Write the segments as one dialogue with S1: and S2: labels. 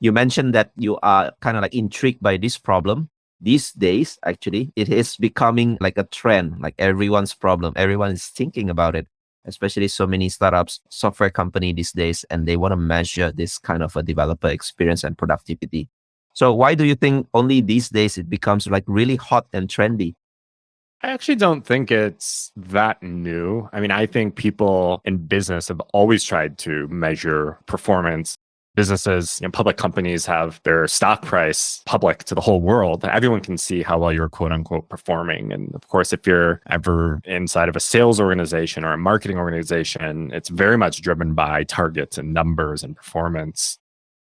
S1: You mentioned that you are kind of like intrigued by this problem. These days, actually, it is becoming like a trend, like everyone's problem. Everyone is thinking about it, especially so many startups, software company these days, and they want to measure this kind of a developer experience and productivity. So why do you think only these days it becomes like really hot and trendy?
S2: I actually don't think it's that new. I mean, I think people in business have always tried to measure performance. Businesses, public companies have their stock price public to the whole world. Everyone can see how well you're quote unquote performing. And of course, if you're ever inside of a sales organization or a marketing organization, it's very much driven by targets and numbers and performance.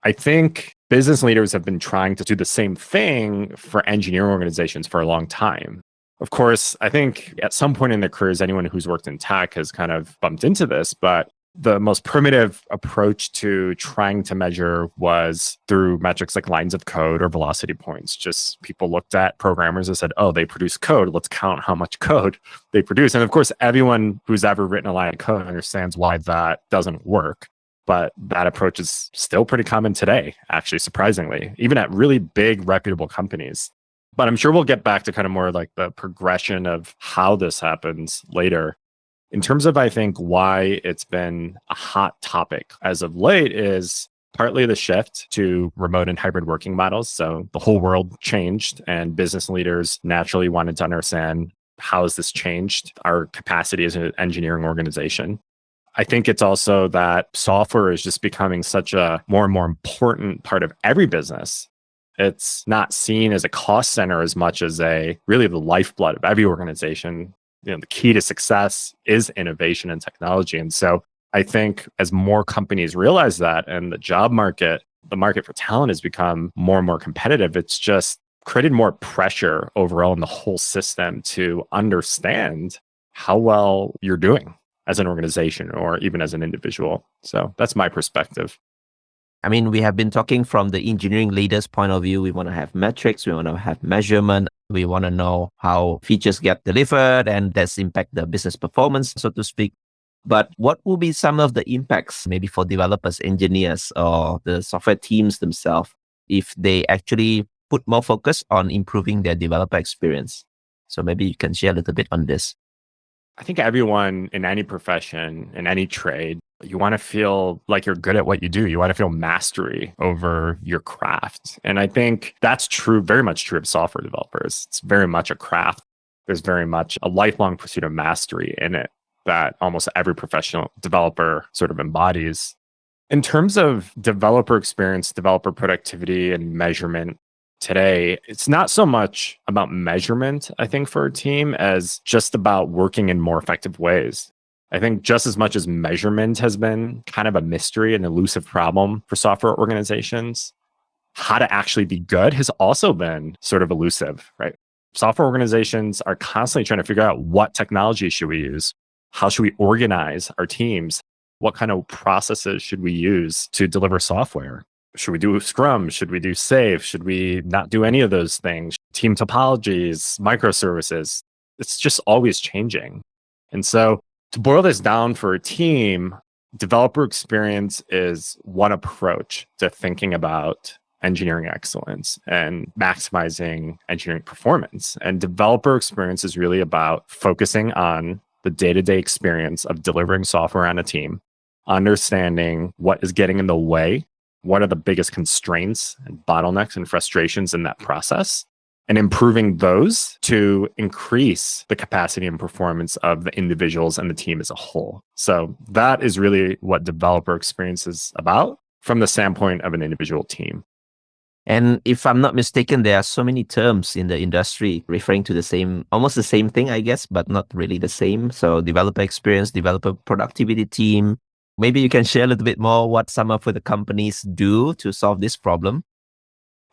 S2: I think business leaders have been trying to do the same thing for engineering organizations for a long time. Of course, I think at some point in their careers, anyone who's worked in tech has kind of bumped into this, but the most primitive approach to trying to measure was through metrics like lines of code or velocity points. Just people looked at programmers and said, oh, they produce code. Let's count how much code they produce. And of course, everyone who's ever written a line of code understands why that doesn't work. But that approach is still pretty common today, actually, surprisingly, even at really big, reputable companies. But I'm sure we'll get back to kind of more like the progression of how this happens later. In terms of, I think, why it's been a hot topic as of late is partly the shift to remote and hybrid working models. So the whole world changed and business leaders naturally wanted to understand how has this changed our capacity as an engineering organization. I think it's also that software is just becoming such a more and more important part of every business. It's not seen as a cost center as much as really the lifeblood of every organization. The key to success is innovation and technology. And so I think as more companies realize that and the market for talent has become more and more competitive, it's just created more pressure overall in the whole system to understand how well you're doing as an organization or even as an individual. So that's my perspective.
S1: I mean, we have been talking from the engineering leader's point of view. We want to have metrics, we want to have measurement, we want to know how features get delivered and that's impact the business performance, so to speak. But what will be some of the impacts maybe for developers, engineers, or the software teams themselves if they actually put more focus on improving their developer experience? So maybe you can share a little bit on this.
S2: I think everyone in any profession, in any trade, you want to feel like you're good at what you do. You want to feel mastery over your craft. And I think that's true, very much true of software developers. It's very much a craft. There's very much a lifelong pursuit of mastery in it that almost every professional developer sort of embodies. In terms of developer experience, developer productivity, and measurement, today, it's not so much about measurement, I think, for a team as just about working in more effective ways. I think just as much as measurement has been kind of a mystery, an elusive problem for software organizations, how to actually be good has also been sort of elusive, right? Software organizations are constantly trying to figure out what technology should we use? How should we organize our teams? What kind of processes should we use to deliver software? Should we do Scrum? Should we do Safe? Should we not do any of those things? Team topologies, microservices. It's just always changing. And so to boil this down for a team, developer experience is one approach to thinking about engineering excellence and maximizing engineering performance. And developer experience is really about focusing on the day-to-day experience of delivering software on a team, understanding what is getting in the way, what are the biggest constraints and bottlenecks and frustrations in that process, and improving those to increase the capacity and performance of the individuals and the team as a whole. So that is really what developer experience is about from the standpoint of an individual team.
S1: And if I'm not mistaken, there are so many terms in the industry referring to the same, almost the same thing, I guess, but not really the same. So developer experience, developer productivity team. Maybe you can share a little bit more what some of the companies do to solve this problem.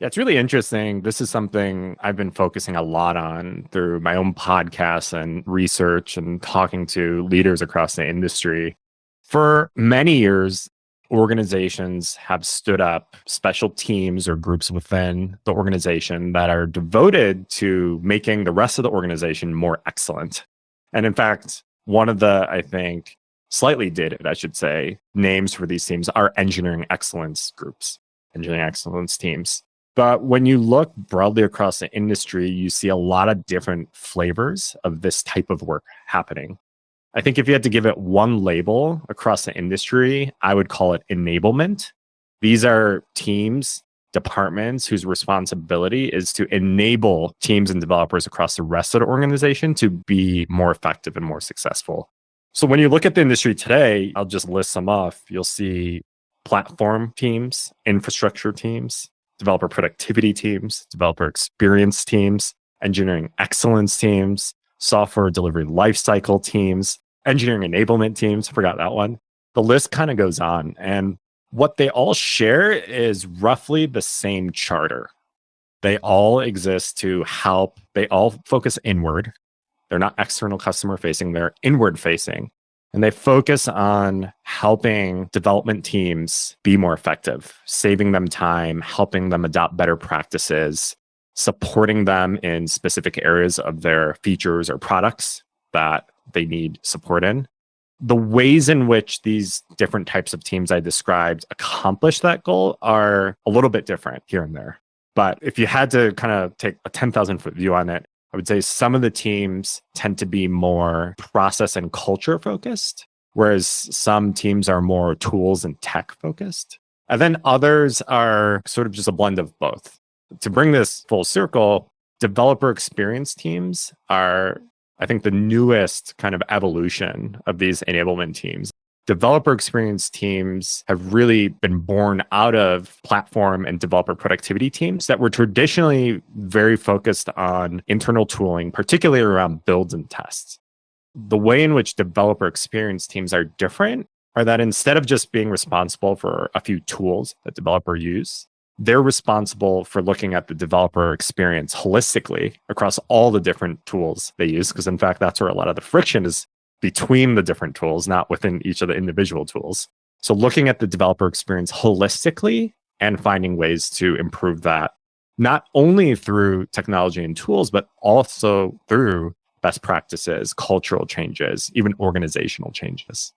S2: Yeah, it's really interesting. This is something I've been focusing a lot on through my own podcasts and research and talking to leaders across the industry. For many years, organizations have stood up special teams or groups within the organization that are devoted to making the rest of the organization more excellent. And in fact, one of the, I think, slightly dated, I should say, names for these teams are engineering excellence groups. engineering excellence teams. But when you look broadly across the industry, you see a lot of different flavors of this type of work happening. I think if you had to give it one label across the industry, I would call it enablement. These are teams, departments whose responsibility is to enable teams and developers across the rest of the organization to be more effective and more successful. So when you look at the industry today, I'll just list some off. You'll see platform teams, infrastructure teams, developer productivity teams, developer experience teams, engineering excellence teams, software delivery lifecycle teams, engineering enablement teams. Forgot that one. The list kind of goes on. And what they all share is roughly the same charter. They all exist to help. They all focus inward. They're not external customer facing, they're inward facing. And they focus on helping development teams be more effective, saving them time, helping them adopt better practices, supporting them in specific areas of their features or products that they need support in. The ways in which these different types of teams I described accomplish that goal are a little bit different here and there. But if you had to kind of take a 10,000-foot view on it, I would say some of the teams tend to be more process and culture focused, whereas some teams are more tools and tech focused. And then others are sort of just a blend of both. To bring this full circle, developer experience teams are, I think, the newest kind of evolution of these enablement teams. Developer experience teams have really been born out of platform and developer productivity teams that were traditionally very focused on internal tooling, particularly around builds and tests. The way in which developer experience teams are different are that instead of just being responsible for a few tools that developers use, they're responsible for looking at the developer experience holistically across all the different tools they use. Because in fact, that's where a lot of the friction is between the different tools, not within each of the individual tools. So looking at the developer experience holistically and finding ways to improve that, not only through technology and tools, but also through best practices, cultural changes, even organizational changes.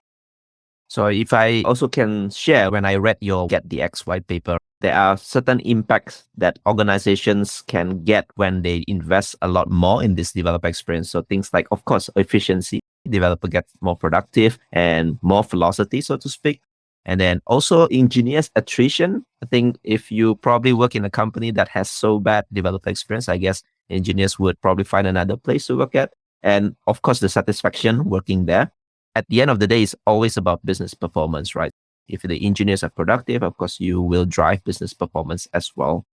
S1: So if I also can share, when I read your Get the X white paper, there are certain impacts that organizations can get when they invest a lot more in this developer experience. So things like, of course, efficiency. Developer gets more productive and more velocity, so to speak. And then also engineers attrition. I think if you probably work in a company that has so bad developer experience, I guess engineers would probably find another place to work at. And of course, the satisfaction working there. At the end of the day, it's always about business performance, right? If the engineers are productive, of course, you will drive business performance as well.